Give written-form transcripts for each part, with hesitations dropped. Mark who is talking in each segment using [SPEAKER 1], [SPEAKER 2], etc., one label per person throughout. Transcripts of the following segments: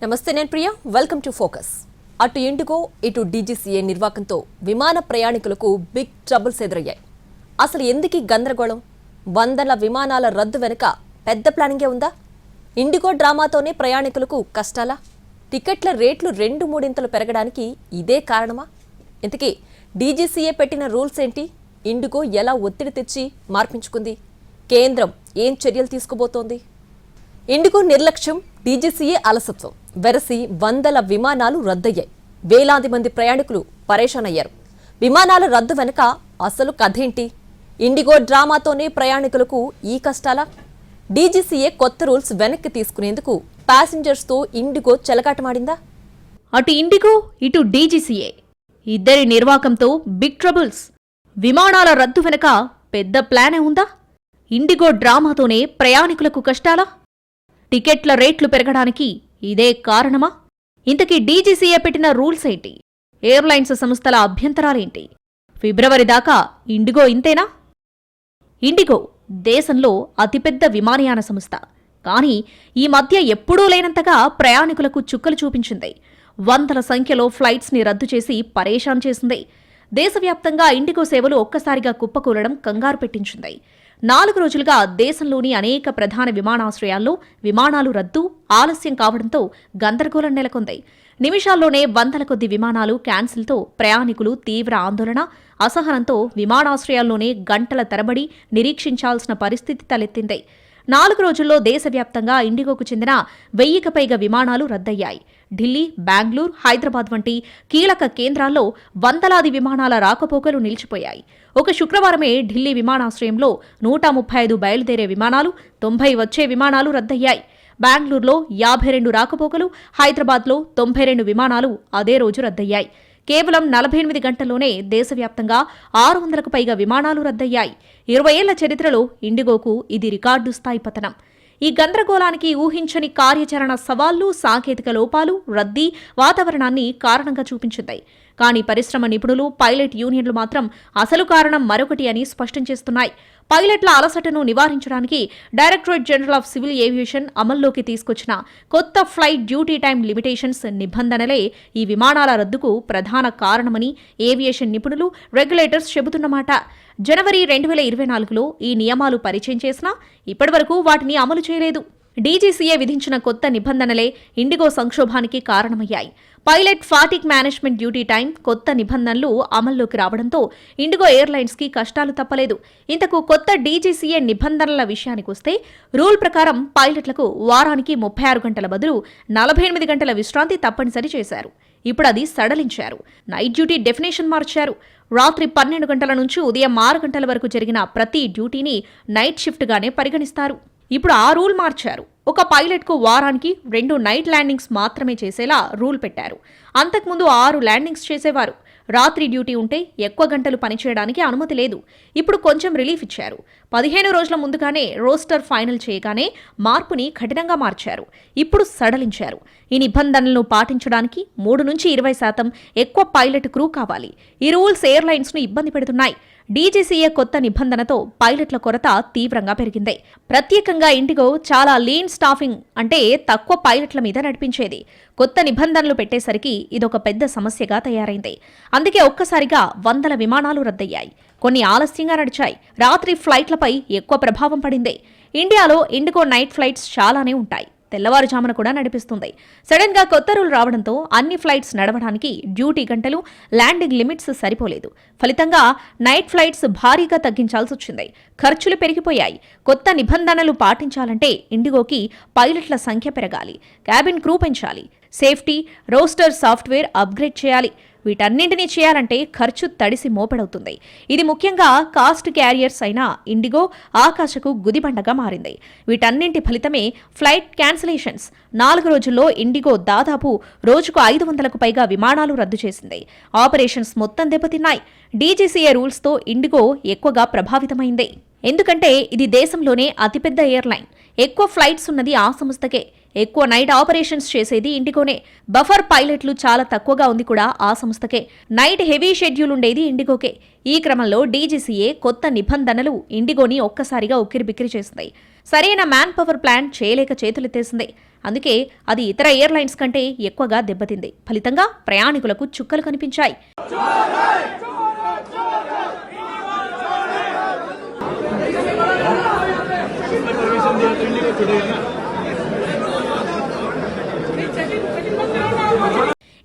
[SPEAKER 1] నమస్తే, నేను Priya. Welcome to focus. అటు ఇండిగో ఇటు డీజీసీఏ నిర్వాకంతో విమాన ప్రయాణికులకు బిగ్ ట్రబుల్స్ ఎదురయ్యాయి. అసలు ఎందుకు గందరగోళం? వందల విమానాల రద్దు వెనుక పెద్ద ప్లానింగే ఉందా? ఇండిగో డ్రామాతోనే ప్రయాణికులకు కష్టాలా? టికెట్ల రేట్లు 2-3 పెరగడానికి ఇదే కారణమా? ఇంతకీ డీజీసీఏ పెట్టిన రూల్స్ ఏంటి? ఇండిగో ఎలా ఒత్తిడి తెచ్చి మార్పించుకుంది? కేంద్రం ఏం చర్యలు తీసుకోబోతోంది? ఇండిగో నిర్లక్ష్యం, డీజీసీఏ అలసత్వం వెరసి వందల విమానాలు రద్దయ్యాయి. వేలాది మంది ప్రయాణికులు పరేషాన్ అయ్యారు. విమానాల రద్దు వెనుక అసలు కథేంటి? ఇండిగో డ్రామాతోనే ప్రయాణికులకు ఈ కష్టాలా? డీజీసీఏ కొత్త రూల్స్ వెనక్కి తీసుకునేందుకు ప్యాసింజర్స్తో ఇండిగో చెలగాటమాడిందా?
[SPEAKER 2] అటు ఇండిగో ఇటు డీజీసీఏ ఇద్దరి నిర్వాకంతో బిగ్ ట్రబుల్స్. విమానాల రద్దు వెనుక పెద్ద ప్లానే ఉందా? ఇండిగో డ్రామాతోనే ప్రయాణికులకు కష్టాలా? టికెట్ల రేట్లు పెరగడానికి ఇదే కారణమా? ఇంతకీ డీజీసీఏ పెట్టిన రూల్స్ ఏంటి? ఎయిర్లైన్స్ సంస్థల అభ్యంతరాలేంటి? ఫిబ్రవరి దాకా ఇండిగో ఇంతేనా? ఇండిగో దేశంలో అతిపెద్ద విమానయాన సంస్థ. కానీ ఈ మధ్య ఎప్పుడూ లేనంతగా ప్రయాణికులకు చుక్కలు చూపించింది. వందల సంఖ్యలో ఫ్లైట్స్ని రద్దు చేసి పరేషాన్ చేసింది. దేశవ్యాప్తంగా ఇండిగో సేవలు ఒక్కసారిగా కుప్పకూలడం కంగారు పెట్టించింది. 4 రోజులుగా దేశంలోని అనేక ప్రధాన విమానాశ్రయాల్లో విమానాలు రద్దు, ఆలస్యం కావడంతో గందరగోళం నెలకొంది. నిమిషాల్లోనే వందల కొద్ది విమానాలు క్యాన్సిల్తో ప్రయాణికులు తీవ్ర ఆందోళన, అసహనంతో విమానాశ్రయాల్లోనే గంటల తరబడి నిరీక్షించాల్సిన పరిస్థితి తలెత్తింది. 4 రోజుల్లో దేశవ్యాప్తంగా ఇండిగోకు చెందిన 1000కి పైగా విమానాలు రద్దయ్యాయి. ఢిల్లీ, బెంగళూరు, హైదరాబాద్ వంటి కీలక కేంద్రాల్లో వందలాది విమానాల రాకపోకలు నిలిచిపోయాయి. ఒక శుక్రవారమే ఢిల్లీ విమానాశ్రయంలో 135 బయలుదేరే విమానాలు, 90 వచ్చే విమానాలు రద్దయ్యాయి. బెంగళూరులో 52 రాకపోకలు, హైదరాబాద్లో 92 విమానాలు అదే రోజు రద్దయ్యాయి. కేవలం 48 గంటల్లోనే దేశవ్యాప్తంగా 600కు పైగా విమానాలు రద్దయ్యాయి. 20 ఏళ్ల చరిత్రలో ఇండిగోకు ఇది రికార్డు స్థాయి పతనం. ఈ గందరగోళానికి ఊహించని కార్యాచరణ సవాళ్లు, సాంకేతిక లోపాలు, రద్దీ వాతావరణాన్ని కారణంగా చూపించింది. కానీ పరిశ్రమ నిపుణులు, పైలట్ యూనియన్లు మాత్రం అసలు కారణం మరొకటి అని స్పష్టం చేస్తున్నాయి. పైలట్ల అలసటను నివారించడానికి directorate general of civil aviation అమల్లోకి తీసుకొచ్చిన కొత్త ఫ్లైట్ డ్యూటీ టైం లిమిటేషన్స్ నిబంధనలే ఈ విమానాల రద్దుకు ప్రధాన కారణమని ఏవియేషన్ నిపుణులు, రెగ్యులేటర్స్ చెబుతున్నమాట. జనవరి 2024లో ఈ నియమాలు పరిచయం చేసినా ఇప్పటివరకు వాటిని అమలు చేయలేదు. డీజీసీఏ విధించిన కొత్త నిబంధనలే ఇండిగో సంక్షోభానికి కారణమయ్యాయి. Pilot fatigue management duty time కొత్త నిబంధనలు అమల్లోకి రావడంతో ఇండిగో ఎయిర్లైన్స్కి కష్టాలు తప్పలేదు. ఇంతకు కొత్త డీజీసీఏ నిబంధనల విషయానికొస్తే రూల్ ప్రకారం పైలట్లకు వారానికి 36 గంటల బదులు 48 గంటల విశ్రాంతి తప్పనిసరి చేశారు. ఇప్పుడు అది సడలించారు. నైట్ డ్యూటీ డెఫినేషన్ మార్చారు. రాత్రి 12 గంటల నుంచి ఉదయం 6 గంటల వరకు జరిగిన ప్రతి డ్యూటీని నైట్ షిఫ్ట్గానే పరిగణిస్తారు. ఇప్పుడు ఆ రూల్ మార్చారు. ఒక పైలట్కు వారానికి 2 నైట్ ల్యాండింగ్స్ మాత్రమే చేసేలా రూల్ పెట్టారు. అంతకుముందు 6 ల్యాండింగ్స్ చేసేవారు. రాత్రి డ్యూటీ ఉంటే ఎక్కువ గంటలు పనిచేయడానికి అనుమతి లేదు. ఇప్పుడు కొంచెం రిలీఫ్ ఇచ్చారు. 15 రోజుల ముందుగానే రోస్టర్ ఫైనల్ చేయగానే మార్పుని కఠినంగా మార్చారు. ఇప్పుడు సడలించారు. ఈ నిబంధనలను పాటించడానికి 3-20% ఎక్కువ పైలట్ క్రూ కావాలి. ఈ రూల్స్ ఎయిర్లైన్స్ను ఇబ్బంది పెడుతున్నాయి. డీజీసీఏ కొత్త నిబంధనతో పైలట్ల కొరత తీవ్రంగా పెరిగింది. ప్రత్యేకంగా ఇండిగో చాలా లీన్ స్టాఫింగ్ అంటే తక్కువ పైలట్ల మీద నడిపించేది. కొత్త నిబంధనలు పెట్టేసరికి ఇదొక పెద్ద సమస్యగా తయారైంది. అందుకే ఒక్కసారిగా వందల విమానాలు రద్దయ్యాయి. కొన్ని ఆలస్యంగా నడిచాయి. రాత్రి ఫ్లైట్లపై ఎక్కువ ప్రభావం పడింది. ఇండియాలో ఇండిగో నైట్ ఫ్లైట్స్ చాలానే ఉంటాయి. తెల్లవారుజామున కూడా నడిపిస్తుంది. సడన్ గా కొత్త రూల్ రావడంతో అన్ని ఫ్లైట్స్ నడవడానికి డ్యూటీ గంటలు, ల్యాండింగ్ లిమిట్స్ సరిపోలేదు. ఫలితంగా నైట్ ఫ్లైట్స్ భారీగా తగ్గించాల్సి వచ్చింది. ఖర్చులు పెరిగిపోయాయి. కొత్త నిబంధనలు పాటించాలంటే ఇండిగోకి పైలట్ల సంఖ్య పెరగాలి, క్యాబిన్ క్రూ పెంచాలి, సేఫ్టీ, రోస్టర్ సాఫ్ట్వేర్ అప్గ్రేడ్ చేయాలి. వీటన్నింటినీ చేయాలంటే ఖర్చు తడిసి మోపెడవుతుంది. ఇది ముఖ్యంగా కాస్ట్ క్యారియర్స్ అయిన ఇండిగో, ఆకాశకు గుదిబండగా మారింది. వీటన్నింటి ఫలితమే ఫ్లైట్ క్యాన్సిలేషన్స్. 4 రోజుల్లో ఇండిగో దాదాపు రోజుకు 500కు పైగా విమానాలు రద్దు చేసింది. ఆపరేషన్స్ మొత్తం దెబ్బతిన్నాయి. డీజీసీఏ రూల్స్తో ఇండిగో ఎక్కువగా ప్రభావితమైంది. ఎందుకంటే ఇది దేశంలోనే అతిపెద్ద ఎయిర్లైన్. ఎక్కువ ఫ్లైట్స్ ఉన్నది ఆ సంస్థకే. ఎక్కువ నైట్ ఆపరేషన్స్ చేసేది ఇండిగోనే. బఫర్ పైలట్లు చాలా తక్కువగా ఉంది కూడా ఆ సంస్థకే. నైట్ హెవీ షెడ్యూల్ ఉండేది ఇండిగోకే. ఈ క్రమంలో డీజీసీఏ కొత్త నిబంధనలు ఇండిగోని ఒక్కసారిగా ఉక్కిరిబిక్కిరి చేసింది. సరైన మ్యాన్ పవర్ ప్లాన్ చేయలేక చేతులెత్తేసింది. అందుకే అది ఇతర ఎయిర్లైన్స్ కంటే ఎక్కువగా దెబ్బతింది. ఫలితంగా ప్రయాణికులకు చుక్కలు కనిపించాయి.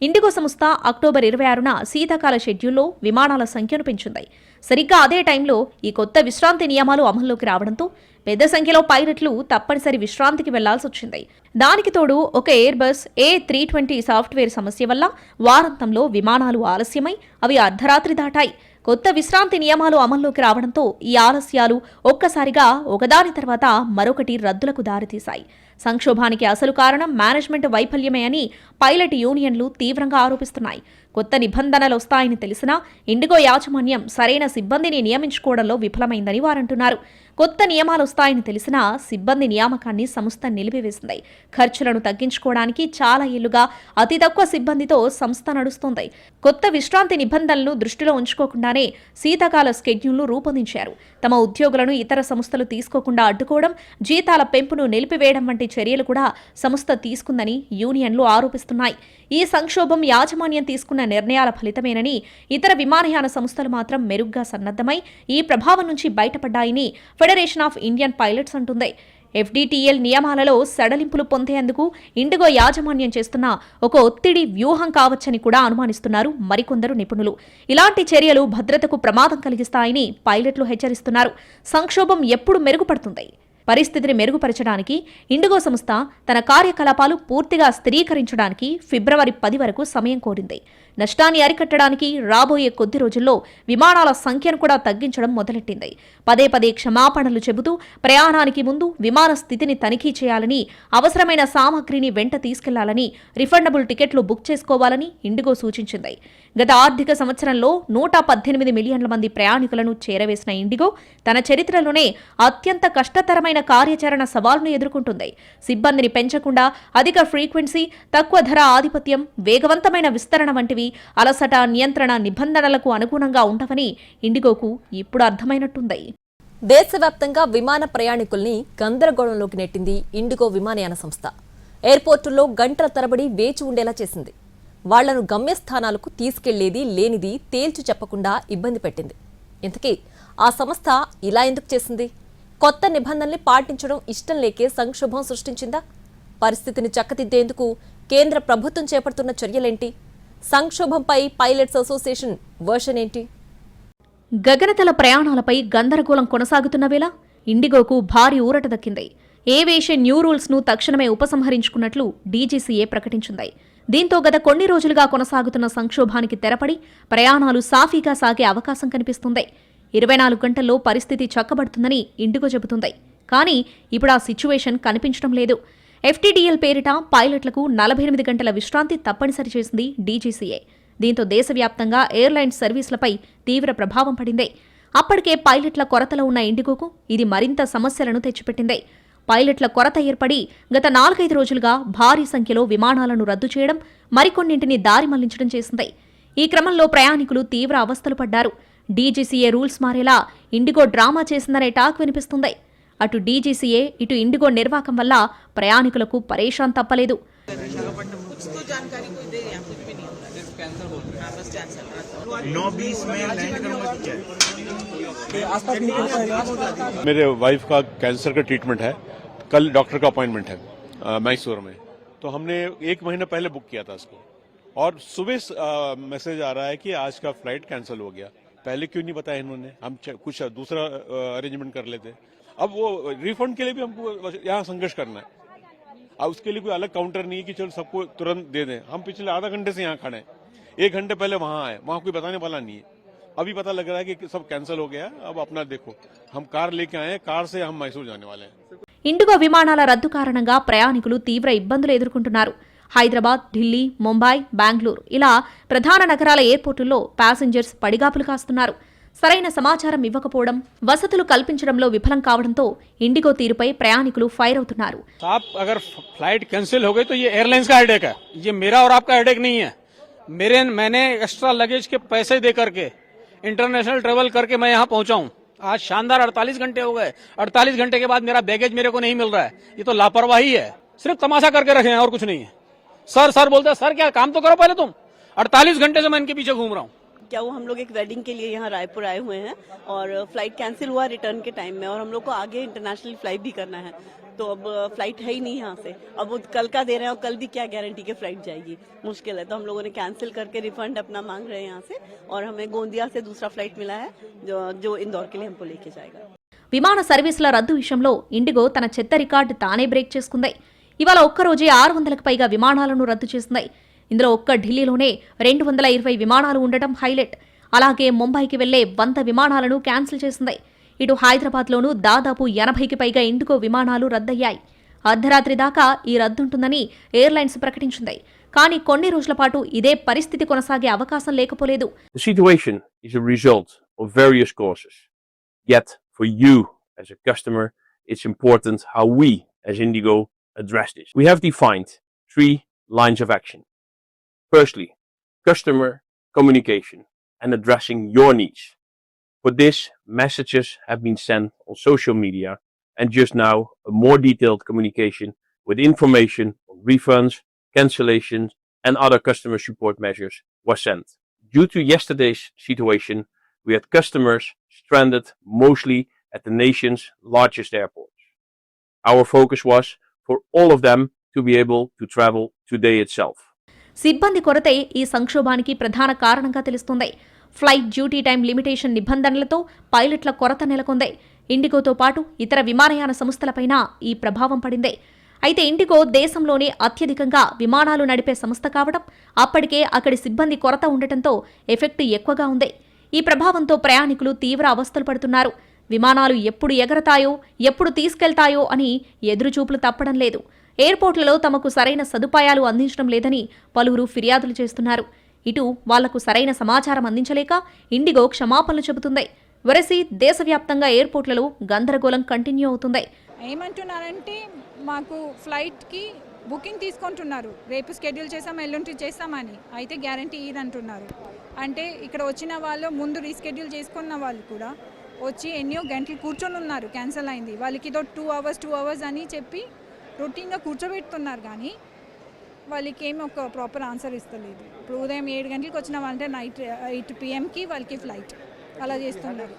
[SPEAKER 2] ఇండిగో సంస్థ అక్టోబర్ 26న శీతాకాల షెడ్యూల్లో విమానాల సంఖ్యను పెంచింది. సరిగ్గా అదే టైంలో ఈ కొత్త విశ్రాంతి నియమాలు అమల్లోకి రావడంతో పెద్ద సంఖ్యలో పైలట్లు తప్పనిసరి విశ్రాంతికి వెళ్లాల్సి వచ్చింది. దానికి తోడు ఒక ఎయిర్బస్ A320 సాఫ్ట్వేర్ సమస్య వల్ల వారాంతంలో విమానాలు ఆలస్యమై అవి అర్ధరాత్రి దాటాయి. కొత్త విశ్రాంతి నియమాలు అమల్లోకి రావడంతో ఈ ఆలస్యాలు ఒక్కసారిగా ఒకదాని తర్వాత మరొకటి రద్దులకు దారితీశాయి. సంక్షోభానికి అసలు కారణం మేనేజ్మెంట్ వైఫల్యమే అని పైలట్ యూనియన్లు తీవ్రంగా ఆరోపిస్తున్నాయి. కొత్త నిబంధనలు వస్తాయని తెలిసినా ఇండిగో యాజమాన్యం సరైన సిబ్బందిని నియమించుకోవడంలో విఫలమైందని వారంటున్నారు. కొత్త నియమాలు వస్తాయని తెలిసినా సిబ్బంది నియామకాన్ని సంస్థ నిలిపివేసింది. ఖర్చులను తగ్గించుకోవడానికి చాలా ఏళ్లుగా అతి తక్కువ సిబ్బందితో సంస్థ నడుస్తోంది. కొత్త విశ్రాంతి నిబంధనలను దృష్టిలో ఉంచుకోకుండానే శీతాకాల స్కెడ్యూల్ను రూపొందించారు. తమ ఉద్యోగులను ఇతర సంస్థలు తీసుకోకుండా అడ్డుకోవడం, జీతాల పెంపును నిలిపివేయడం వంటి చర్యలు కూడా సంస్థ తీసుకుందని యూనియన్లు ఆరోపిస్తున్నాయి. ఈ సంక్షోభం యాజమాన్యం తీసుకున్న నిర్ణయాల ఫలితమేనని, ఇతర విమానయాన సంస్థలు మాత్రం మెరుగ్గా సన్నద్ధమై ఈ ప్రభావం నుంచి బయటపడ్డాయని ఫెడరేషన్ ఆఫ్ ఇండియన్ పైలట్స్ అంటుంది. FDTL నియమాలలో సడలింపులు పొందేందుకు ఇండిగో యాజమాన్యం చేస్తున్న ఒక ఒత్తిడి వ్యూహం కావచ్చని కూడా అనుమానిస్తున్నారు మరికొందరు నిపుణులు. ఇలాంటి చర్యలు భద్రతకు ప్రమాదం కలిగిస్తాయని పైలట్లు హెచ్చరిస్తున్నారు. సంక్షోభం ఎప్పుడు మెరుగుపడుతుంది? పరిస్థితిని మెరుగుపరచడానికి ఇండిగో సంస్థ తన కార్యకలాపాలు పూర్తిగా స్థిరీకరించడానికి ఫిబ్రవరి 10 వరకు సమయం కోరింది. నష్టాన్ని అరికట్టడానికి రాబోయే కొద్ది రోజుల్లో విమానాల సంఖ్యను కూడా తగ్గించడం మొదలెట్టింది. పదే పదే క్షమాపణలు చెబుతూ ప్రయాణానికి ముందు విమాన స్థితిని తనిఖీ చేయాలని, అవసరమైన సామగ్రిని వెంట తీసుకెళ్లాలని, రిఫండబుల్ టికెట్లు బుక్ చేసుకోవాలని ఇండిగో సూచించింది. గత ఆర్థిక సంవత్సరంలో 118 మిలియన్ల మంది ప్రయాణికులను చేరవేసిన ఇండిగో తన చరిత్రలోనే అత్యంత కష్టతరమైన కార్యాచరణ సవాలును ఎదుర్కొంటుంది. సిబ్బందిని పెంచకుండా అధిక ఫ్రీక్వెన్సీ, తక్కువ ధర ఆధిపత్యం, వేగవంతమైన విస్తరణ వంటివి అలసట నియంత్రణ నిబంధనలకు అనుగుణంగా ఉండవని ఇండిగోకు ఇప్పుడు అర్థమైనట్టుంది.
[SPEAKER 1] దేశవ్యాప్తంగా విమాన ప్రయాణికుల్ని గందరగోళంలోకి నెట్టింది ఇండిగో విమానయాన సంస్థ. ఎయిర్పోర్టుల్లో గంటల తరబడి వేచి ఉండేలా చేసింది. వాళ్లను గమ్యస్థానాలకు తీసుకెళ్లేది లేనిది తేల్చి చెప్పకుండా ఇబ్బంది పెట్టింది. ఇంతకీ ఆ సంస్థ ఇలా ఎందుకు చేసింది? కొత్త నిబంధనల్ని పాటించడం ఇష్టం లేకే సంక్షోభం సృష్టించిందా? పరిస్థితిని చక్కదిద్దేందుకు కేంద్ర ప్రభుత్వం చేపడుతున్న చర్యలేంటి? సంక్షోభంపై పైలట్స్ అసోసియేషన్ వర్షన్ ఏంటి?
[SPEAKER 2] గగనతల ప్రయాణాలపై గందరగోళం కొనసాగుతున్న వేళ ఇండిగోకు భారీ ఊరట దక్కింది. ఏవియేషన్ న్యూ రూల్స్ ను తక్షణమే ఉపసంహరించుకున్నట్లు DGCA ప్రకటించింది. దీంతో గత కొన్ని రోజులుగా కొనసాగుతున్న సంక్షోభానికి తెరపడి ప్రయాణాలు సాఫీగా సాగే అవకాశం కనిపిస్తుంది. 24 గంటల్లో పరిస్థితి చక్కబడుతుందని ఇండిగో చెబుతుంది. కానీ ఇప్పుడు ఆ సిచ్యువేషన్ కనిపించడం లేదు. FTTL పేరిట పైలట్లకు 48 గంటల విశ్రాంతి తప్పనిసరి చేసింది DGCA. దీంతో దేశవ్యాప్తంగా ఎయిర్లైన్స్ సర్వీసులపై తీవ్ర ప్రభావం పడింది. అప్పటికే పైలట్ల కొరతలో ఉన్న ఇండిగోకు ఇది మరింత సమస్యలను తెచ్చిపెట్టింది. పైలట్ల కొరత ఏర్పడి గత 4-5 రోజులుగా భారీ సంఖ్యలో విమానాలను రద్దు చేయడం, మరికొన్నింటిని దారి మళ్లించడం చేసింది. ఈ క్రమంలో ప్రయాణికులు తీవ్ర అవస్థలు పడ్డారు. DGCA రూల్స్ మారేలా ఇండిగో డ్రామా చేసిందనే టాక్ వినిపిస్తుంది. అటు DGCA ఇటు ఇండిగో నిర్వాకం వల్ల ప్రయాణికులకు పరేషాన్ తప్పలేదు.
[SPEAKER 3] मेरे वाइफ का कैंसर का ट्रीटमेंट है, कल डॉक्टर का अपॉइंटमेंट है मैसूर में, तो हमने 1 महीना पहले बुक किया था इसको और सुबह मैसेज आ रहा है कि आज का फ्लाइट कैंसिल हो गया। पहले क्यों नहीं बताया इन्होंने? हम कुछ दूसरा अरेंजमेंट कर लेते। अब वो रिफंड के लिए भी हमको यहाँ संघर्ष करना है। अब उसके लिए कोई अलग काउंटर नहीं है कि चलो सबको तुरंत दे दें। हम पिछले आधा घंटे से यहाँ खड़े हैं, 1 घंटे पहले वहां आए, वहां कोई बताने वाला नहीं है। अभी पता लग रहा है कि सब कैंसिल हो गया। अब अपना देखो, हम कार लेके आए, कार से हम मैसूर जाने वाले हैं।
[SPEAKER 2] ఇండిగో విమానాల రద్దు కారణంగా ప్రయాణికులు తీవ్ర ఇబ్బందులు ఎదుర్కొంటున్నారు. హైదరాబాద్, ఢిల్లీ, ముంబై, బెంగళూరు ఇలా ప్రధాన నగరాల ఎయిర్పోర్టుల్లో ప్యాసింజర్స్ పడిగాపులు కాస్తున్నారు. సరైన సమాచారం ఇవ్వకపోవడం, వసతులు కల్పించడంలో విఫలం కావడంతో ఇండిగో తీరుపై ప్రయాణికులు ఫైర్ అవుతున్నారు.
[SPEAKER 4] अगर फ्लाइट कैंसिल हो गई तो ये एयरलाइंस का हेडेक है, ये मेरा और आपका हेडेक नहीं है। मैंने एक्स्ट्रा लगेज के पैसे दे करके इंटरनेशनल ट्रेवल करके मैं यहाँ पहुंचा हूँ। आज शानदार 48 घंटे हो गए। 48 घंटे के बाद मेरा बैगेज मेरे को नहीं मिल रहा है। ये तो लापरवाही है। सिर्फ तमाशा करके रखे हैं और कुछ नहीं है। सर सर बोलते हैं, सर क्या काम तो करो पहले तुम। 48 घंटे से मैं इनके पीछे घूम रहा हूँ।
[SPEAKER 5] क्या वो हम लोग एक वेडिंग के लिए यहाँ रायपुर आए हुए हैं और फ्लाइट कैंसिल हुआ रिटर्न के टाइम में, और हम लोग को आगे इंटरनेशनल फ्लाइट भी करना है, तो अब फ्लाइट है ही नहीं यहाँ से। अब वो कल का दे रहे हैं और कल भी क्या गारंटी के फ्लाइट जाएगी, मुश्किल है। तो हम लोगों ने कैंसिल करके रिफंड अपना मांग रहे हैं यहाँ से, और हमें गोंदिया से दूसरा फ्लाइट मिला है जो इंदौर के लिए हमको लेके जाएगा।
[SPEAKER 2] విమాన సర్వీసుల రద్దు విషయంలో ఇండిగో తన చెత్త రికార్డు తానే బ్రేక్ చేసుకుంది. ఇవాళ ఒక్కరోజే 600లకు పైగా విమానాలను రద్దు చేసింది. ఇందులో ఒక్క ఢిల్లీలోనే 220 విమానాలు ఉండటం హైలైట్. అలాగే ముంబైకి వెళ్లే 100 విమానాలను క్యాన్సిల్ చేసింది. ఇటు హైదరాబాద్లోనూ దాదాపు 80కి పైగా ఇండిగో విమానాలు రద్దయ్యాయి. అర్ధరాత్రి దాకా ఈ రద్దుంటుందని ఎయిర్లైన్స్ ప్రకటించింది. కానీ కొన్ని రోజుల పాటు ఇదే పరిస్థితి కొనసాగే అవకాశం లేకపోలేదు.
[SPEAKER 6] The situation is a result of various causes. Yet, for you as a customer, it's important how we as Indigo address this. We have defined 3 lines of action. Firstly, customer communication and addressing your needs. For this, messages have been sent on social media, and just now a more detailed communication with information on refunds, cancellations and other customer support measures was sent. Due to yesterday's situation, we had customers stranded mostly at the nation's largest airports. Our focus was for all of them to be able to travel today itself.
[SPEAKER 2] సిబ్బంది కొరతే ఈ సంక్షోభానికి ప్రధాన కారణంగా తెలుస్తోంది. Flight duty time limitation నిబంధనలతో పైలట్ల కొరత నెలకొంది. ఇండిగోతో పాటు ఇతర విమానయాన సంస్థలపైన ఈ ప్రభావం పడింది. అయితే ఇండిగో దేశంలోనే అత్యధికంగా విమానాలు నడిపే సంస్థ కావడం, అప్పటికే అక్కడి సిబ్బంది కొరత ఉండటంతో ఎఫెక్ట్ ఎక్కువగా ఉంది. ఈ ప్రభావంతో ప్రయాణికులు తీవ్ర అవస్థలు పడుతున్నారు. విమానాలు ఎప్పుడు ఎగరతాయో, ఎప్పుడు తీసుకెళ్తాయో అని ఎదురుచూపులు తప్పడం లేదు. ఎయిర్పోర్ట్లలో తమకు సరైన సదుపాయాలు అందించడం లేదని పలువురు ఫిర్యాదులు చేస్తున్నారు. ఇటు వాళ్లకు సరైన సమాచారం అందించలేక ఇండిగో క్షమాపణలు చెబుతుంది. వరసి దేశవ్యాప్తంగా ఎయిర్పోర్ట్లలో గందరగోళం కంటిన్యూ అవుతుంది.
[SPEAKER 7] ఏమంటున్నారంటే మాకు ఫ్లైట్కి బుకింగ్ తీసుకుంటున్నారు, రేపు షెడ్యూల్ చేసాం ఎల్లుండి చేస్తామని, అయితే గ్యారంటీ ఇదంటున్నారు. అంటే ఇక్కడ వచ్చిన వాళ్ళు ముందు రీషెడ్యూల్ చేసుకున్న వాళ్ళు కూడా వచ్చి ఎన్నో గంటలు కూర్చొని ఉన్నారు, క్యాన్సిల్ అయింది వాళ్ళకి, ఇదో 2 అవర్స్ అని చెప్పి రొటీన్గా కూర్చోబెడుతున్నారు. కానీ వాళ్ళకి ఏమి ఒక ప్రాపర్ ఆన్సర్ ఇస్తలేదు. ఇప్పుడు ఉదయం 7 గంటలకు వచ్చిన వాళ్ళంటే నైట్ 8 PM వాళ్ళకి ఫ్లైట్ అలా చేస్తున్నారు.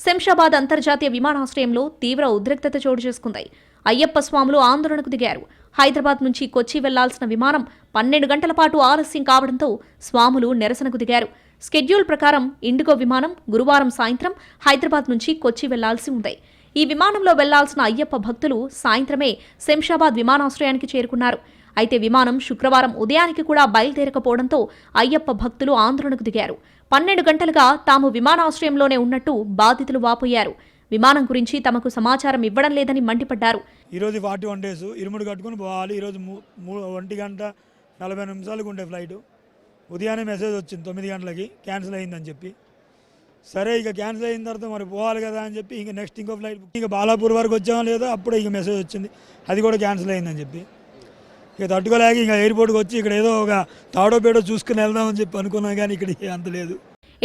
[SPEAKER 2] శంషాబాద్ అంతర్జాతీయ విమానాశ్రయంలో తీవ్ర ఉద్రిక్తత చోటు చేసుకుంది. అయ్యప్ప స్వాములు ఆందోళనకు దిగారు. హైదరాబాద్ నుంచి కొచ్చి వెళ్లాల్సిన విమానం 12 గంటల పాటు ఆలస్యం కావడంతో స్వాములు నిరసనకు దిగారు. స్కెడ్యూల్ ప్రకారం ఇండిగో విమానం గురువారం సాయంత్రం హైదరాబాద్ నుంచి కొచ్చి వెళ్లాల్సి ఉంది. ఈ విమానంలో వెళ్లాల్సిన అయ్యప్ప భక్తులు సాయంత్రమే శంషాబాద్ విమానాశ్రయానికి చేరుకున్నారు. అయితే విమానం శుక్రవారం ఉదయానికి కూడా బయలుదేరకపోవడంతో అయ్యప్ప భక్తులు ఆందోళనకు దిగారు. 12 గంటలుగా తాము విమానాశ్రయంలోనే ఉన్నట్టు బాధితులు వాపోయారు. విమానం గురించి తమకు సమాచారం ఇవ్వడం లేదని మండిపడ్డారు.
[SPEAKER 8] ఈరోజు 41 డేస్ ఇరుముడు కట్టుకుని పోవాలి. ఈరోజు 1 గంట 40 నిమిషాలకు ఉండే ఫ్లైట్ ఉదయాన్నే మెసేజ్ వచ్చింది 9 గంటలకి క్యాన్సిల్ అయిందని చెప్పి. సరే ఇక క్యాన్సిల్ అయిన తర్వాత మరి పోవాలి కదా అని చెప్పి ఇంక నెక్స్ట్ ఇంకో ఫ్లైట్ ఇక బాలాపూర్ వరకు వచ్చామో లేదో అప్పుడే ఇక మెసేజ్ వచ్చింది అది కూడా క్యాన్సిల్ అయిందని చెప్పి. ఇక తట్టుకోలేక ఇంకా ఎయిర్పోర్ట్కి వచ్చి ఇక్కడ ఏదో ఒక తాడో పేడో చూసుకుని వెళ్దామని చెప్పి అనుకున్నాం, కానీ ఇక్కడ అంత లేదు.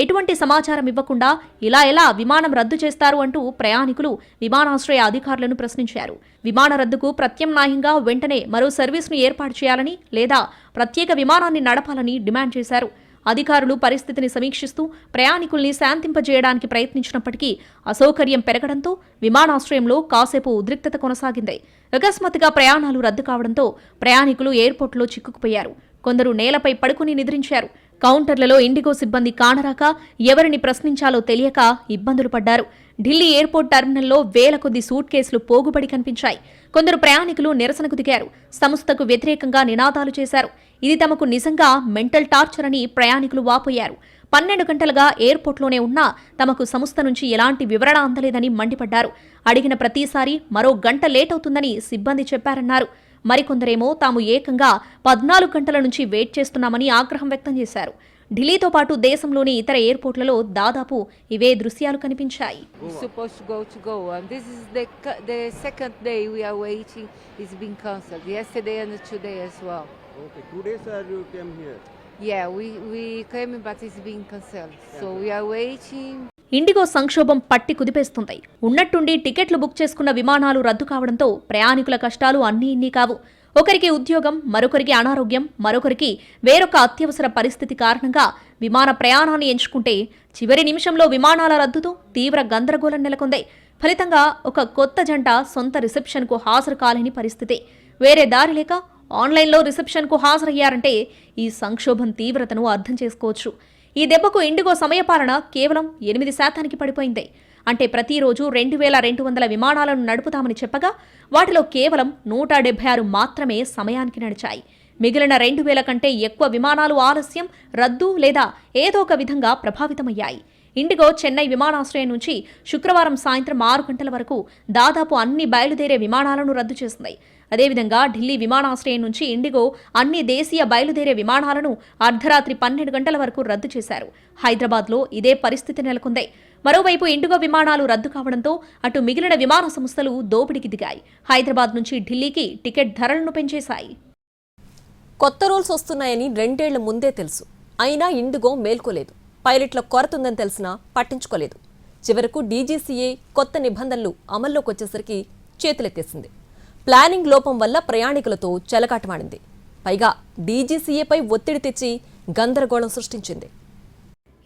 [SPEAKER 2] ఎటువంటి సమాచారం ఇవ్వకుండా ఇలా ఎలా విమానం రద్దు చేస్తారు అంటూ ప్రయాణికులు విమానాశ్రయ అధికారులను ప్రశ్నించారు. విమాన రద్దుకు ప్రత్యామ్నాయంగా వెంటనే మరో సర్వీస్ను ఏర్పాటు చేయాలని లేదా ప్రత్యేక విమానాన్ని నడపాలని డిమాండ్ చేశారు. అధికారులు పరిస్థితిని సమీక్షిస్తూ ప్రయాణికుల్ని శాంతింపజేయడానికి ప్రయత్నించినప్పటికీ అసౌకర్యం పెరగడంతో విమానాశ్రయంలో కాసేపు ఉద్రిక్తత కొనసాగింది. అకస్మాత్తుగా ప్రయాణాలు రద్దు కావడంతో ప్రయాణికులు ఎయిర్పోర్టులో చిక్కుకుపోయారు. కొందరు నేలపై పడుకుని నిద్రించారు. కౌంటర్లలో ఇండిగో సిబ్బంది కానరాక ఎవరిని ప్రశ్నించాలో తెలియక ఇబ్బందులు పడ్డారు. ఢిల్లీ ఎయిర్పోర్ట్ టెర్మినల్లో వేల కొద్ది సూట్ కేసులు పోగుబడి కనిపించాయి. కొందరు ప్రయాణికులు నిరసనకు దిగారు. సంస్థకు వ్యతిరేకంగా నినాదాలు చేశారు. ఇది తమకు నిజంగా మెంటల్ టార్చర్ అని ప్రయాణికులు వాపోయారు. 12 గంటలుగా ఎయిర్పోర్ట్లోనే ఉన్నా తమకు సంస్థ నుంచి ఎలాంటి వివరణ అందలేదని మండిపడ్డారు. అడిగిన ప్రతిసారి మరో గంట లేట్ అవుతుందని సిబ్బంది చెప్పారన్నారు. మరికొందరేమో తాము ఏకంగా 14 గంటల నుంచి వెయిట్ చేస్తున్నామని ఆగ్రహం వ్యక్తం చేశారు. ఢిల్లీతో పాటు దేశంలోని ఇతర ఎయిర్పోర్ట్లలో దాదాపు ఇవే దృశ్యాలు కనిపించాయి.
[SPEAKER 9] Okay, 2 days you came here?
[SPEAKER 10] Yeah, we came but it's being cancelled. So we are waiting.
[SPEAKER 2] IndiGo సంక్షోభం పట్టి కుదిపేస్తుంది. ఉన్నట్టుండి టికెట్లు బుక్ చేసుకున్న విమానాలు రద్దు కావడంతో ప్రయాణికుల కష్టాలు అన్నీ ఇన్నీ కావు. ఒకరికి ఉద్యోగం, మరొకరికి అనారోగ్యం, మరొకరికి వేరొక అత్యవసర పరిస్థితి కారణంగా విమాన ప్రయాణాన్ని ఎంచుకుంటే చివరి నిమిషంలో విమానాల రద్దుతో తీవ్ర గందరగోళం నెలకొంది. ఫలితంగా ఒక కొత్త జంట సొంత రిసెప్షన్కు హాజరు కాలేని పరిస్థితి. వేరే దారి లేక ఆన్లైన్లో రిసెప్షన్కు హాజరయ్యారంటే ఈ సంక్షోభం తీవ్రతను అర్థం చేసుకోవచ్చు. ఈ దెబ్బకు ఇండిగో సమయపాలన కేవలం 8% పడిపోయింది. అంటే ప్రతిరోజు 2200 విమానాలను నడుపుతామని చెప్పగా వాటిలో కేవలం 176 మాత్రమే సమయానికి నడిచాయి. మిగిలిన 2000 కంటే ఎక్కువ విమానాలు ఆలస్యం, రద్దు లేదా ఏదో ఒక విధంగా ప్రభావితమయ్యాయి. ఇండిగో చెన్నై విమానాశ్రయం నుంచి శుక్రవారం సాయంత్రం 6 గంటల వరకు దాదాపు అన్ని బయలుదేరే విమానాలను రద్దు చేసింది. అదేవిధంగా ఢిల్లీ విమానాశ్రయం నుంచి ఇండిగో అన్ని దేశీయ బయలుదేరే విమానాలను అర్ధరాత్రి 12 గంటల వరకు రద్దు చేశారు. హైదరాబాద్లో ఇదే పరిస్థితి నెలకొంది. మరోవైపు ఇండిగో విమానాలు రద్దు కావడంతో అటు మిగిలిన విమాన సంస్థలు దోపిడీకి దిగాయి. హైదరాబాద్ నుంచి ఢిల్లీకి టికెట్ ధరలను పెంచేశాయి.
[SPEAKER 1] కొత్త రూల్స్ వస్తున్నాయని 2 ఏళ్ల ముందే తెలుసు. అయినా ఇండిగో మేల్కోలేదు. పైలట్ల కొరత ఉందని తెలిసినా పట్టించుకోలేదు. చివరకు డీజీసీఏ కొత్త నిబంధనలు అమల్లోకి వచ్చేసరికి చేతులెత్తేసింది. ప్లానింగ్ లోపం వల్ల ప్రయాణికులతో చెలకాటమాడింది. పైగా డీజీసీఏపై ఒత్తిడి తెచ్చి గందరగోళం సృష్టించింది.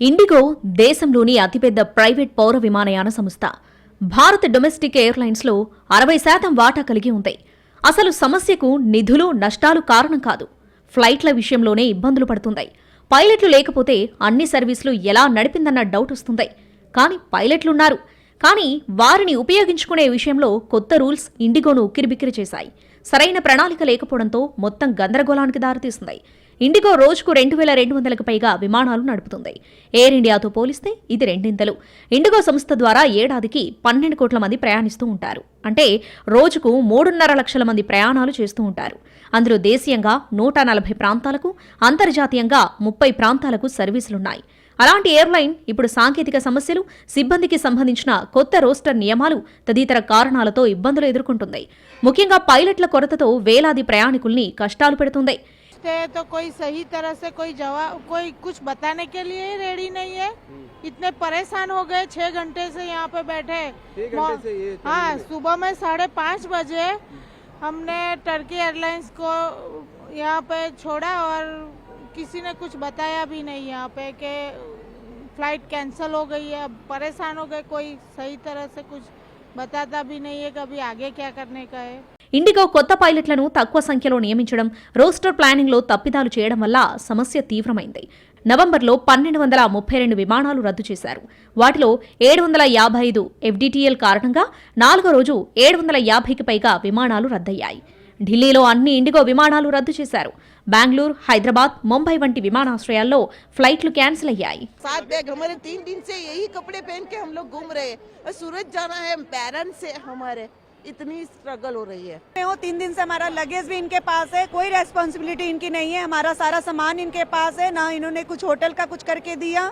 [SPEAKER 2] ఇండిగో దేశంలోని అతిపెద్ద ప్రైవేట్ పౌర విమానయాన సంస్థ. భారత్ డొమెస్టిక్ ఎయిర్లైన్స్లో 60% వాటా కలిగి ఉంది. అసలు సమస్యకు నిధులు, నష్టాలు కారణం కాదు. ఫ్లైట్ల విషయంలోనే ఇబ్బందులు పడుతుంది. పైలట్లు లేకపోతే అన్ని సర్వీసులు ఎలా నడిపిందన్న డౌట్ వస్తుంది. కానీ పైలట్లున్నారు. కానీ వారిని ఉపయోగించుకునే విషయంలో కొత్త రూల్స్ ఇండిగోను ఉక్కిరిబిక్కిరి చేశాయి. సరైన ప్రణాళిక లేకపోవడంతో మొత్తం గందరగోళానికి దారితీసింది. ఇండిగో రోజుకు 2200కు పైగా విమానాలు నడుపుతుంది. ఎయిర్ ఇండియాతో పోలిస్తే ఇది రెండింతలు. ఇండిగో సంస్థ ద్వారా ఏడాదికి 12 కోట్ల మంది ప్రయాణిస్తూ ఉంటారు. అంటే రోజుకు 3.5 లక్షల మంది ప్రయాణాలు చేస్తూ ఉంటారు. అందులో దేశీయంగా 140 ప్రాంతాలకు, అంతర్జాతీయంగా 30 ప్రాంతాలకు సర్వీసులున్నాయి. అలాంటి ఎయిర్లైన్ ఇప్పుడు సాంకేతిక సమస్యలు, సిబ్బందికి సంబంధించిన కొత్త రోస్టర్ నియమాలు తదితర కారణాలతో ఇబ్బందులు ఎదుర్కొంటుంది. ముఖ్యంగా పైలట్ల కొరతతో వేలాది ప్రయాణికుల్ని కష్టాలు పెడుతుంది.
[SPEAKER 10] तो कोई सही तरह से कोई कुछ बताने के लिए ही रेडी नहीं है। इतने परेशान हो गए 6 घंटे से यहाँ पे बैठे। हाँ, सुबह में 5:30 बजे हमने टर्की एयरलाइंस को यहाँ पे छोड़ा और किसी ने कुछ बताया भी नहीं यहाँ पे कि फ्लाइट कैंसिल हो गई है। अब परेशान हो गए, कोई सही तरह से कुछ बताता भी नहीं है कि अभी आगे क्या करने का है।
[SPEAKER 2] ఇండిగో కొత్త పైలట్లను తక్కువ సంఖ్యలో నియమించడం, రోస్టర్ ప్లానింగ్లో తప్పిదాలు చేయడం వల్ల సమస్య తీవ్రమైంది. నవంబర్లో 1232 విమానాలు రద్దు చేశారు. వాటిలో 755 ఎఫ్డీటీఎల్ కారణంగా 4వ రోజు 750కి పైగా విమానాలు రద్దయ్యాయి. ఢిల్లీలో అన్ని ఇండిగో విమానాలు రద్దు చేశారు. బెంగళూరు, హైదరాబాద్, ముంబై వంటి విమానాశ్రయాల్లో ఫ్లైట్లు క్యాన్సిల్ అయ్యాయి.
[SPEAKER 10] 3 दिन से यही कपड़े पहन के हम लोग घूम रहे हैं। सूरत जाना है, पेरेंट्स से हमारे इतनी स्ट्रगल हो रही है।
[SPEAKER 5] 3 दिन से हमारा लगेज भी इनके पास है, कोई रेस्पॉन्सिबिलिटी इनकी नहीं है। हमारा सारा सामान इनके पास है, ना इन्होंने कुछ होटल का कुछ करके दिया,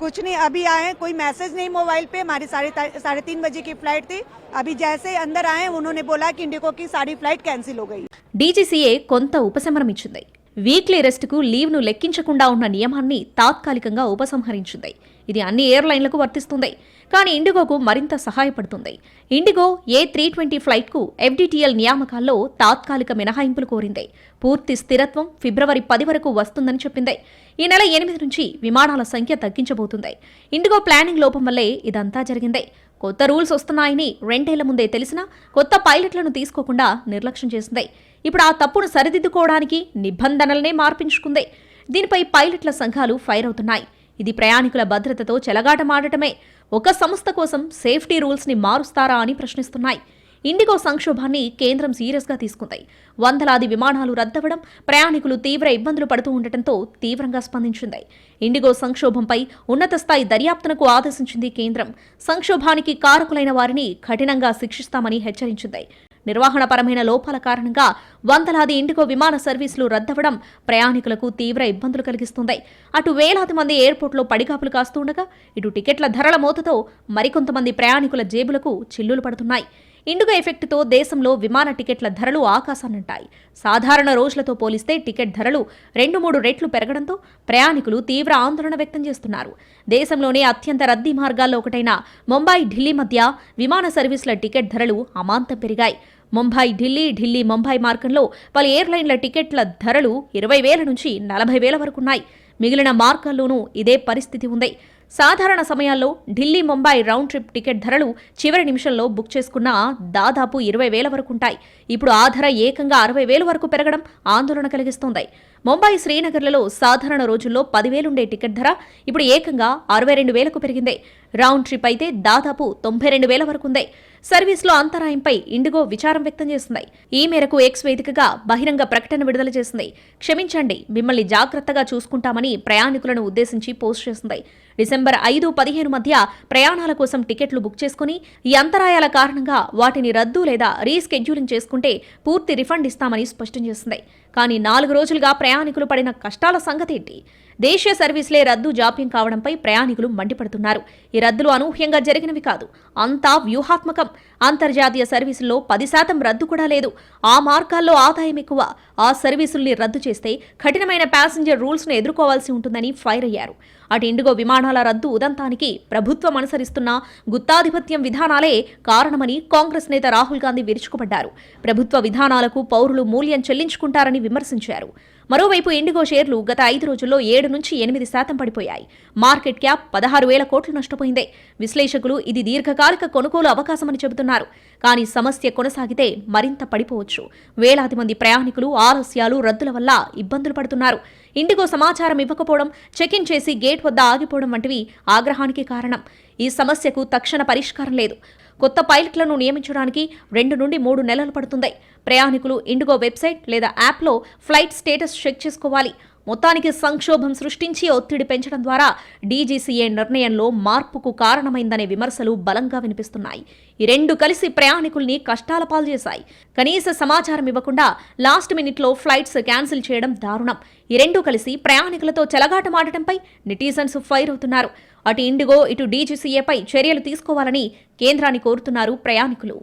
[SPEAKER 5] कुछ नहीं। अभी आए, कोई मैसेज नहीं मोबाइल पे। हमारी 3:30 बजे की फ्लाइट थी। अभी जैसे अंदर आए उन्होंने बोला कि इंडिगो की सारी फ्लाइट कैंसिल हो गई।
[SPEAKER 2] డీజీసీఏ కొంత ఉపశమనం ఇచ్చింది. వీక్లీ రెస్ట్కు లీవ్ను లెక్కించకుండా ఉన్న నియమాన్ని తాత్కాలికంగా ఉపసంహరించింది. ఇది అన్ని ఎయిర్లైన్లకు వర్తిస్తుంది. కానీ ఇండిగోకు మరింత సహాయపడుతుంది. ఇండిగో A320 ఫ్లైట్కు ఎఫ్డీటీఎల్ నియామకాల్లో తాత్కాలిక మినహాయింపులు కోరింది. పూర్తి స్థిరత్వం ఫిబ్రవరి 10 వరకు వస్తుందని చెప్పింది. ఈ నెల 8 నుంచి విమానాల సంఖ్య తగ్గించబోతుంది. ఇండిగో ప్లానింగ్ లోపం వల్లే ఇదంతా జరిగింది. కొత్త రూల్స్ వస్తున్నాయని 2 ఏళ్ల ముందే తెలిసినా కొత్త పైలట్లను తీసుకోకుండా నిర్లక్ష్యం చేసింది. ఇప్పుడు ఆ తప్పును సరిదిద్దుకోవడానికి నిబంధనలనే మార్పించుకుంది. దీనిపై పైలట్ల సంఘాలు ఫైర్ అవుతున్నాయి. ఇది ప్రయాణికుల భద్రతతో చెలగాటమాడటమే. ఒక సంస్థ కోసం సేఫ్టీ రూల్స్ ని మారుస్తారా అని ప్రశ్నిస్తున్నాయి. ఇండిగో సంక్షోభాన్ని కేంద్రం సీరియస్గా తీసుకుంది. వందలాది విమానాలు రద్దవడం, ప్రయాణికులు తీవ్ర ఇబ్బందులు పడుతూ ఉండటంతో తీవ్రంగా స్పందించింది. ఇండిగో సంక్షోభంపై ఉన్నత స్థాయి దర్యాప్తునకు ఆదేశించింది కేంద్రం. సంక్షోభానికి కారకులైన వారిని కఠినంగా శిక్షిస్తామని హెచ్చరించింది. నిర్వహణపరమైన లోపాల కారణంగా వందలాది ఇండిగో విమాన సర్వీసులు రద్దవడం ప్రయాణికులకు తీవ్ర ఇబ్బందులు కలిగిస్తుంది. అటు వేలాది మంది ఎయిర్పోర్ట్లో పడిగాపులు కాస్తుండగా ఇటు టికెట్ల ధరల మోతతో మరికొంతమంది ప్రయాణికుల జేబులకు చిల్లులు పడుతున్నాయి. ఇండిగో ఎఫెక్ట్తో దేశంలో విమాన టికెట్ల ధరలు ఆకాశాన్నంటాయి. సాధారణ రోజులతో పోలిస్తే టికెట్ ధరలు 2-3 రెట్లు పెరగడంతో ప్రయాణికులు తీవ్ర ఆందోళన వ్యక్తం చేస్తున్నారు. దేశంలోనే అత్యంత రద్దీ మార్గాల్లో ఒకటైన ముంబై ఢిల్లీ మధ్య విమాన సర్వీసుల టికెట్ ధరలు అమాంతం పెరిగాయి. ముంబై ఢిల్లీ, ఢిల్లీ ముంబై మార్గంలో పలు ఎయిర్లైన్ల టికెట్ల ధరలు 20,000 నుంచి 40,000 వరకున్నాయి. మిగిలిన మార్గాల్లోనూ ఇదే పరిస్థితి ఉంది. సాధారణ సమయాల్లో Delhi Mumbai round trip ticket ధరలు చివరి నిమిషంలో బుక్ చేసుకున్నా దాదాపు 20,000 వరకుంటాయి. ఇప్పుడు ఆ ధర ఏకంగా 60,000 వరకు పెరగడం ఆందోళన కలిగిస్తోంది. ముంబై శ్రీనగర్లలో సాధారణ రోజుల్లో 10,000 ఉండే టికెట్ ధర ఇప్పుడు ఏకంగా 62,000కు పెరిగింది. రౌండ్ ట్రిప్ అయితే దాదాపు 92,000 వరకుంది. సర్వీస్లో అంతరాయంపై ఇండిగో విచారం వ్యక్తం చేసింది. ఈ మేరకు ఎక్స్ వేదికగా బహిరంగ ప్రకటన విడుదల చేసింది. క్షమించండి, మిమ్మల్ని జాగ్రత్తగా చూసుకుంటామని ప్రయాణికులను ఉద్దేశించి పోస్ట్ చేసింది. డిసెంబర్ 5-15 మధ్య ప్రయాణాల కోసం టికెట్లు బుక్ చేసుకుని ఈ అంతరాయాల కారణంగా వాటిని రద్దు లేదా రీస్కెడ్యూలింగ్ చేసుకుంటే పూర్తి రిఫండ్ ఇస్తామని స్పష్టం చేసింది. కానీ 4 రోజులుగా ప్రయాణికులు పడిన కష్టాల సంగతేంటి? దేశీయ సర్వీసులే రద్దు జాప్యం కావడంపై ప్రయాణికులు మండిపడుతున్నారు. ఈ రద్దులు అనూహ్యంగా జరిగినవి కాదు, అంతా వ్యూహాత్మకం. అంతర్జాతీయ సర్వీసుల్లో 10% రద్దు కూడా లేదు. ఆ మార్గాల్లో ఆదాయం ఎక్కువ. ఆ సర్వీసుల్ని రద్దు చేస్తే కఠినమైన ప్యాసింజర్ రూల్స్ను ఎదుర్కోవాల్సి ఉంటుందని ఫైర్ అయ్యారు. అటు ఇండిగో విమానాల రద్దు ఉదంతానికి ప్రభుత్వం అనుసరిస్తున్న గుత్తాధిపత్యం విధానాలే కారణమని కాంగ్రెస్ నేత రాహుల్ గాంధీ విరుచుకుపడ్డారు. ప్రభుత్వ విధానాలకు పౌరులు మూల్యం చెల్లించుకుంటారని విమర్శించారు. మరోవైపు ఇండిగో షేర్లు గత 5 రోజుల్లో 7-8% పడిపోయాయి. మార్కెట్ క్యాప్ 16,000 కోట్లు నష్టపోయింది. విశ్లేషకులు ఇది దీర్ఘకాలిక కొనుగోలు అవకాశమని చెబుతున్నారు. కానీ సమస్య కొనసాగితే మరింత పడిపోవచ్చు. వేలాది మంది ప్రయాణికులు ఆలస్యాలు, రద్దుల వల్ల ఇబ్బందులు పడుతున్నారు. ఇండిగో సమాచారం ఇవ్వకపోవడం, చెక్-ఇన్ చేసి గేట్ వద్ద ఆగిపోవడం వంటివి ఆగ్రహానికి కారణం. ఈ సమస్యకు తక్షణ పరిష్కారం లేదు. కొత్త పైలట్లను నియమించడానికి 2-3 నెలలు పడుతుంది. ప్రయాణికులు ఇండిగో వెబ్సైట్ లేదా యాప్లో ఫ్లైట్ స్టేటస్ చెక్ చేసుకోవాలి. మొత్తానికి సంక్షోభం సృష్టించి ఒత్తిడి పెంచడం ద్వారా డీజీసీఏ నిర్ణయంలో మార్పుకు కారణమైందనే విమర్శలు బలంగా వినిపిస్తున్నాయి. ఈ రెండు కలిసి ప్రయాణికుల్ని కష్టాల పాలు చేశాయి. కనీస సమాచారం ఇవ్వకుండా లాస్ట్ మినిట్లో ఫ్లైట్స్ క్యాన్సిల్ చేయడం దారుణం. ఈ రెండు కలిసి ప్రయాణికులతో చెలగాటమాడటంపై నెటిజన్స్ ఫైర్ అవుతున్నారు. అటు ఇండిగో, ఇటు డీజీసీఏపై చర్యలు తీసుకోవాలని కేంద్రాన్ని కోరుతున్నారు ప్రయాణికులు.